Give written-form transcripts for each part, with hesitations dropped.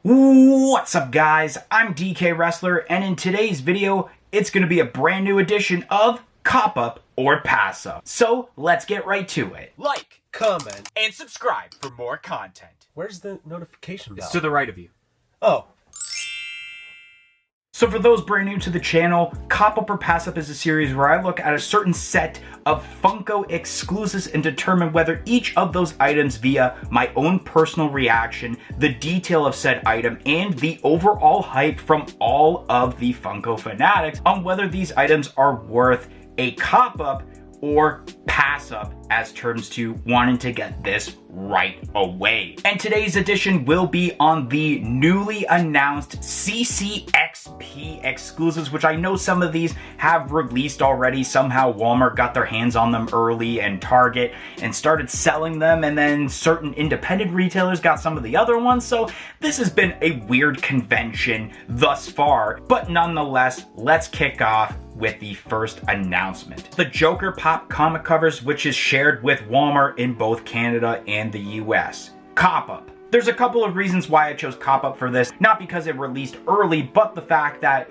What's up, guys? I'm DK Wrestler, and in today's video, it's going to be a brand new edition of Cop Up or Pass Up. So let's get right to it. Like, comment, and subscribe for more content. Where's the notification bell? It's to the right of you. Oh. So for those brand new to the channel, Cop Up or Pass Up is a series where I look at a certain set of Funko exclusives and determine whether each of those items via my own personal reaction, the detail of said item, and the overall hype from all of the Funko fanatics on whether these items are worth a cop up or pass up as terms to wanting to get this right away. And today's edition will be on the newly announced CCXP exclusives, which I know some of these have released already. Somehow Walmart got their hands on them early and Target and started selling them, and then certain independent retailers got some of the other ones. So this has been a weird convention thus far, but nonetheless, let's kick off with the first announcement. The Joker Pop comic covers, which is shared with Walmart in both Canada and the US. Cop Up. There's a couple of reasons why I chose Cop Up for this. Not because it released early, but the fact that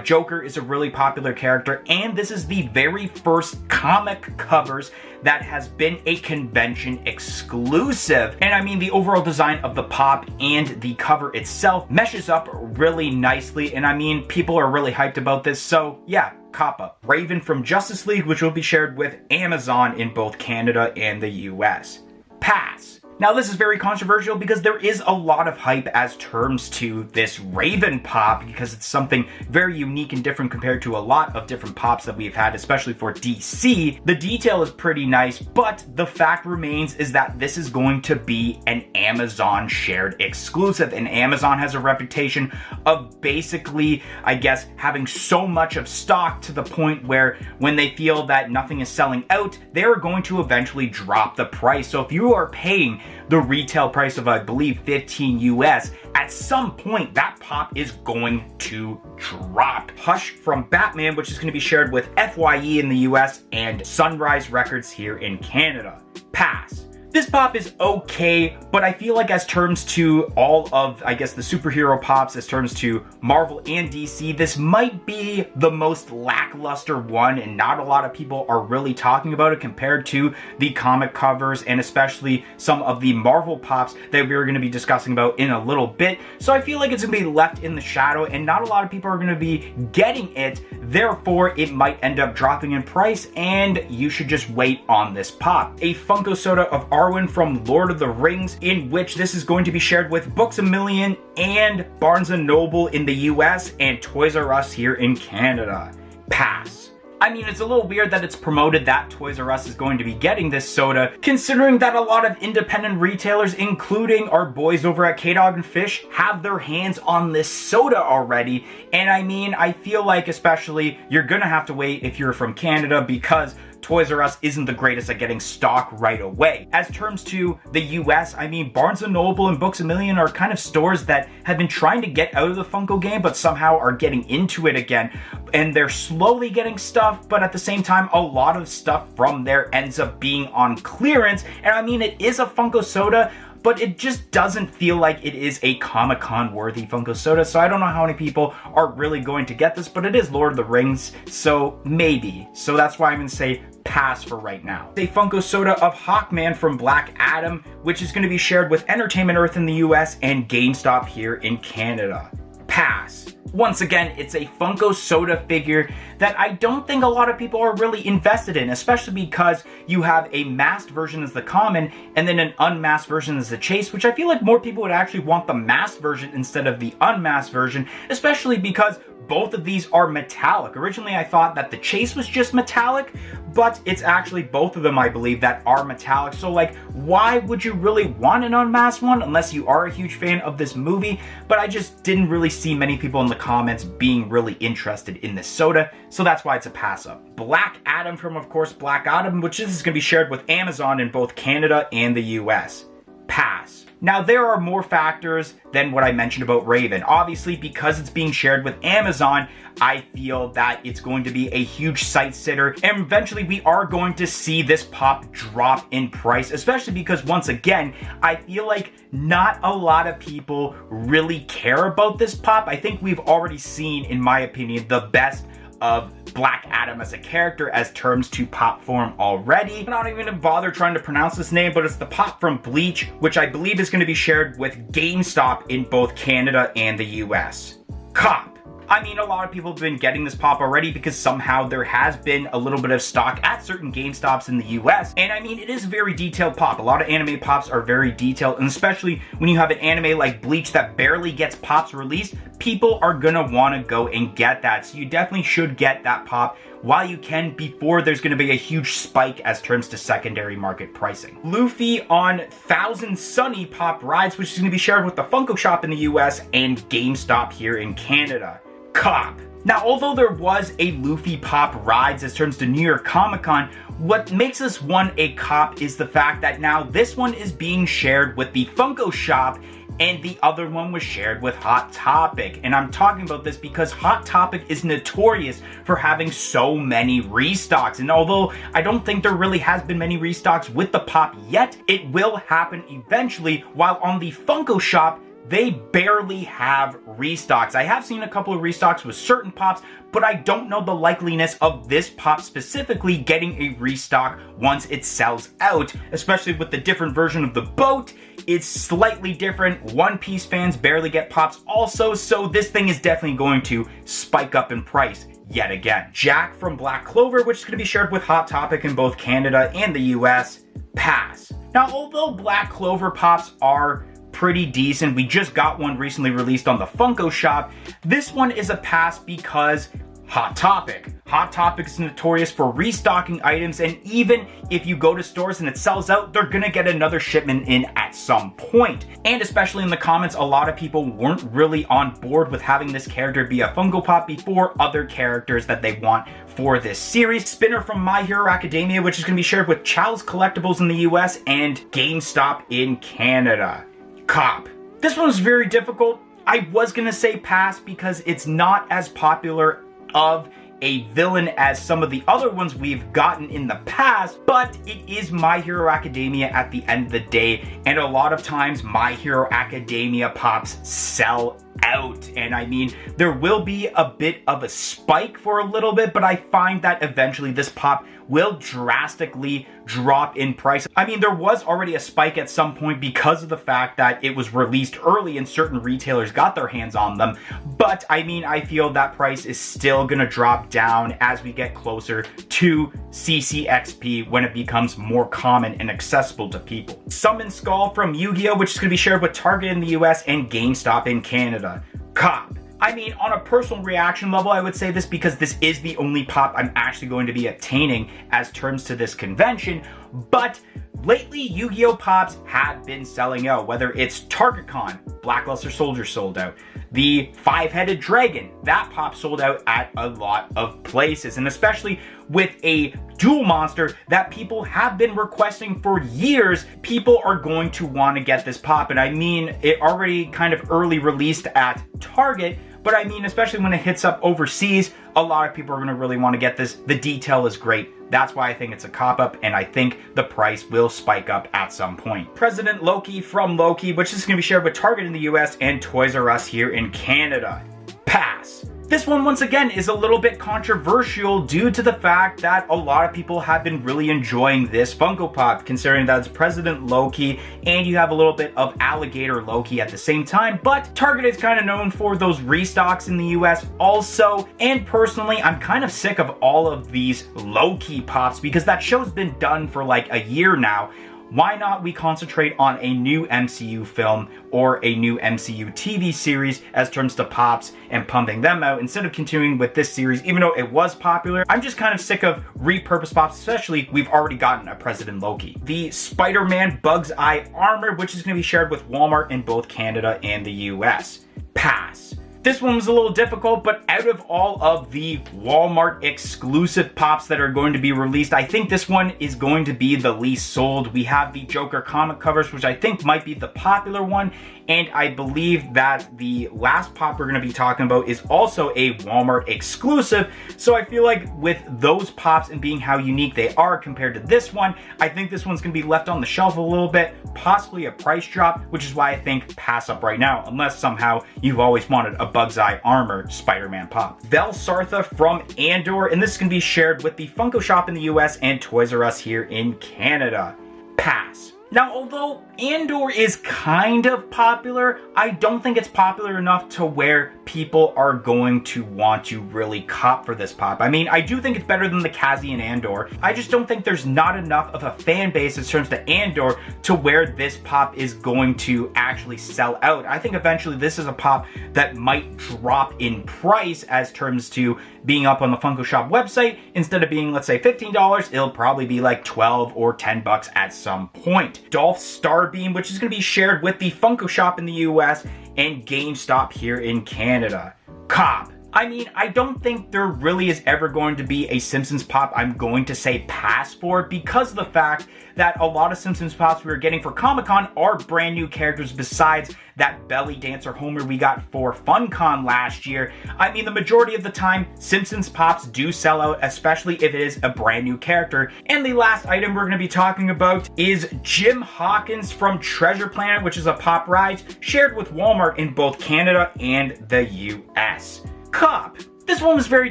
Joker is a really popular character, and this is the very first comic covers that has been a convention exclusive. And I mean, the overall design of the pop and the cover itself meshes up really nicely, and I mean, people are really hyped about this, so yeah, Cop Up. Raven from Justice League, which will be shared with Amazon in both Canada and the US. Pass. Now this is very controversial because there is a lot of hype as terms to this Raven pop, because it's something very unique and different compared to a lot of different pops that we've had, especially for DC. The detail is pretty nice, but the fact remains is that this is going to be an Amazon shared exclusive, and Amazon has a reputation of basically, I guess, having so much of stock to the point where when they feel that nothing is selling out, they're going to eventually drop the price. So if you are paying the retail price of, I believe, 15 US, at some point that pop is going to drop. Hush from Batman, which is going to be shared with FYE in the US and Sunrise Records here in Canada. Pass. This pop is okay, but I feel like as terms to all of, I guess, the superhero pops, as terms to Marvel and DC, this might be the most lackluster one, and not a lot of people are really talking about it compared to the comic covers, and especially some of the Marvel pops that we're going to be discussing about in a little bit. So I feel like it's going to be left in the shadow, and not a lot of people are going to be getting it. Therefore, it might end up dropping in price, and you should just wait on this pop. A Funko soda of Arwen from Lord of the Rings, in which this is going to be shared with Books A Million and Barnes & Noble in the US and Toys R Us here in Canada. Pass. I mean, it's a little weird that it's promoted that Toys R Us is going to be getting this soda, considering that a lot of independent retailers, including our boys over at K-Dog and Fish, have their hands on this soda already. And I mean, I feel like especially you're gonna have to wait if you're from Canada, because Toys R Us isn't the greatest at getting stock right away. As terms to the US, I mean, Barnes & Noble and Books A Million are kind of stores that have been trying to get out of the Funko game, but somehow are getting into it again. And they're slowly getting stuff, but at the same time, a lot of stuff from there ends up being on clearance. And I mean, it is a Funko soda, but it just doesn't feel like it is a Comic-Con worthy Funko soda, so I don't know how many people are really going to get this, but it is Lord of the Rings, so maybe. So that's why I'm going to say pass for right now. A Funko soda of Hawkman from Black Adam, which is going to be shared with Entertainment Earth in the US and GameStop here in Canada. Pass. Once again, it's a Funko soda figure that I don't think a lot of people are really invested in, especially because you have a masked version as the common and then an unmasked version as the chase, which I feel like more people would actually want the masked version instead of the unmasked version, especially because both of these are metallic. Originally, I thought that the chase was just metallic, but it's actually both of them, I believe, that are metallic. So, like, why would you really want an unmasked one unless you are a huge fan of this movie? But I just didn't really see many people in the comments being really interested in this soda, so that's why it's a pass up. Black Adam from, of course, Black Adam, which is going to be shared with Amazon in both Canada and the US. Pass. Now, there are more factors than what I mentioned about Raven. Obviously, because it's being shared with Amazon, I feel that it's going to be a huge sight sitter, and eventually we are going to see this pop drop in price, especially because, once again, I feel like not a lot of people really care about this pop. I think we've already seen, in my opinion, the best of Black Adam as a character as terms to pop form already. I'm not even gonna bother trying to pronounce this name, but it's the pop from Bleach, which I believe is going to be shared with GameStop in both Canada and the US. Cop. I mean, a lot of people have been getting this pop already because somehow there has been a little bit of stock at certain GameStops in the US. And I mean, it is a very detailed pop. A lot of anime pops are very detailed, and especially when you have an anime like Bleach that barely gets pops released, people are gonna wanna go and get that. So you definitely should get that pop while you can before there's going to be a huge spike as terms to secondary market pricing. Luffy on Thousand Sunny Pop Rides, which is going to be shared with the Funko shop in the US and GameStop here in Canada. Cop. Now, although there was a Luffy Pop Rides as terms to New York Comic Con, what makes this one a cop is the fact that now this one is being shared with the Funko shop, and the other one was shared with Hot Topic. And I'm talking about this because Hot Topic is notorious for having so many restocks. And although I don't think there really has been many restocks with the pop yet, it will happen eventually, while on the Funko shop, they barely have restocks. I have seen a couple of restocks with certain pops, but I don't know the likeliness of this pop specifically getting a restock once it sells out, especially with the different version of the boat. It's slightly different. One Piece fans barely get pops also, so this thing is definitely going to spike up in price yet again. Jack from Black Clover, which is going to be shared with Hot Topic in both Canada and the US, pass. Now, although Black Clover pops are pretty decent, we just got one recently released on the Funko shop, this one is a pass because Hot Topic. Hot Topic is notorious for restocking items, and even if you go to stores and it sells out, they're gonna get another shipment in at some point. And especially in the comments, a lot of people weren't really on board with having this character be a Funko Pop before other characters that they want for this series. Spinner from My Hero Academia, which is gonna be shared with Chow's Collectibles in the US and GameStop in Canada. Cop. This one was very difficult. I was gonna say pass because it's not as popular of a villain as some of the other ones we've gotten in the past, but it is My Hero Academia at the end of the day, and a lot of times My Hero Academia pops sell out. And I mean, there will be a bit of a spike for a little bit, but I find that eventually this pop will drastically drop in price. I mean, there was already a spike at some point because of the fact that it was released early and certain retailers got their hands on them. But I mean, I feel that price is still gonna drop down as we get closer to CCXP when it becomes more common and accessible to people. Summon Skull from Yu-Gi-Oh!, which is gonna be shared with Target in the US and GameStop in Canada. Cop. I mean, on a personal reaction level, I would say this because this is the only pop I'm actually going to be obtaining as terms to this convention, but lately Yu-Gi-Oh! Pops have been selling out, whether it's TargetCon, Blackluster Soldier sold out, the Five-Headed Dragon, that pop sold out at a lot of places, and especially with a dual monster that people have been requesting for years, people are going to want to get this pop. And I mean, it already kind of early released at Target, but I mean, especially when it hits up overseas, a lot of people are going to really want to get this. The detail is great. That's why I think it's a cop-up, and I think the price will spike up at some point. President Loki from Loki, which is going to be shared with Target in the US and Toys R Us here in Canada. Pass. This one, once again, is a little bit controversial due to the fact that a lot of people have been really enjoying this Funko Pop, considering that it's President Loki and you have a little bit of Alligator Loki at the same time. But Target is kind of known for those restocks in the US also, and personally, I'm kind of sick of all of these Loki pops because that show's been done for like a year now. Why not we concentrate on a new MCU film or a new MCU TV series as terms to pops and pumping them out instead of continuing with this series, even though it was popular. I'm just kind of sick of repurposed pops, especially we've already gotten a President Loki. The Spider-Man Bug's Eye Armor, which is going to be shared with Walmart in both Canada and the US. Pass. This one was a little difficult, but out of all of the Walmart exclusive pops that are going to be released, I think this one is going to be the least sold. We have the Joker comic covers, which I think might be the popular one, and I believe that the last pop we're going to be talking about is also a Walmart exclusive. So I feel like with those pops and being how unique they are compared to this one, I think this one's going to be left on the shelf a little bit, possibly a price drop, which is why I think pass up right now, unless somehow you've always wanted a Bug's Eye Armor Spider-Man pop. Velsartha from Andor, and this can be shared with the Funko shop in the US and Toys R Us here in Canada. Pass. Now, although Andor is kind of popular, I don't think it's popular enough to where people are going to want to really cop for this pop. I mean, I do think it's better than the Cassian Andor. I just don't think there's not enough of a fan base in terms to Andor to where this pop is going to actually sell out. I think eventually this is a pop that might drop in price as terms to being up on the Funko Shop website. Instead of being, let's say, $15, it'll probably be like 12 or 10 bucks at some point. Dolph Starbeam, which is going to be shared with the Funko Shop in the US and GameStop here in Canada. Cop. I mean, I don't think there really is ever going to be a Simpsons pop I'm going to say pass for, because of the fact that a lot of Simpsons pops we were getting for Comic-Con are brand new characters besides that belly dancer Homer we got for FunCon last year. I mean, the majority of the time, Simpsons pops do sell out, especially if it is a brand new character. And the last item we're going to be talking about is Jim Hawkins from Treasure Planet, which is a pop ride shared with Walmart in both Canada and the US. Cop. This one was very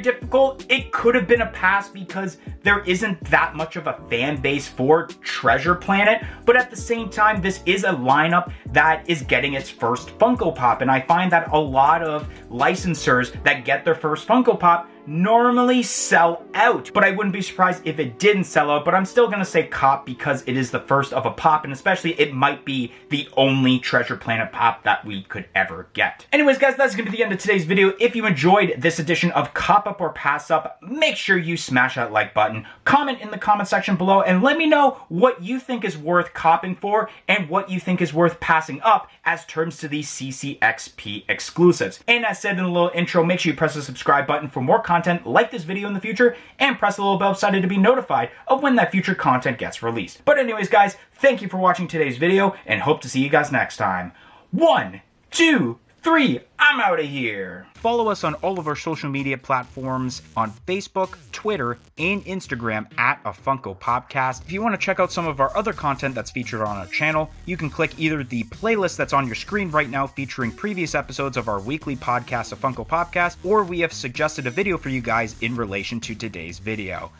difficult. It could have been a pass because there isn't that much of a fan base for Treasure Planet, but at the same time, this is a lineup that is getting its first Funko Pop, and I find that a lot of licensors that get their first Funko Pop normally sell out, but I wouldn't be surprised if it didn't sell out, but I'm still gonna say cop because it is the first of a pop, and especially it might be the only Treasure Planet pop that we could ever get. Anyways, guys, that's gonna be the end of today's video. If you enjoyed this edition of Cop Up or Pass Up, make sure you smash that like button, comment in the comment section below, and let me know what you think is worth copping for and what you think is worth passing up as terms to the CCXP exclusives. And as said in the little intro, make sure you press the subscribe button for more content like this video in the future, and press the little bell beside it to be notified of when that future content gets released. But anyways, guys, thank you for watching today's video, and hope to see you guys next time. 1, 2, 3, I'm out of here. Follow us on all of our social media platforms on Facebook, Twitter, and Instagram at A Funko Popcast. If you want to check out some of our other content that's featured on our channel, you can click either the playlist that's on your screen right now featuring previous episodes of our weekly podcast, A Funko Popcast, or we have suggested a video for you guys in relation to today's video.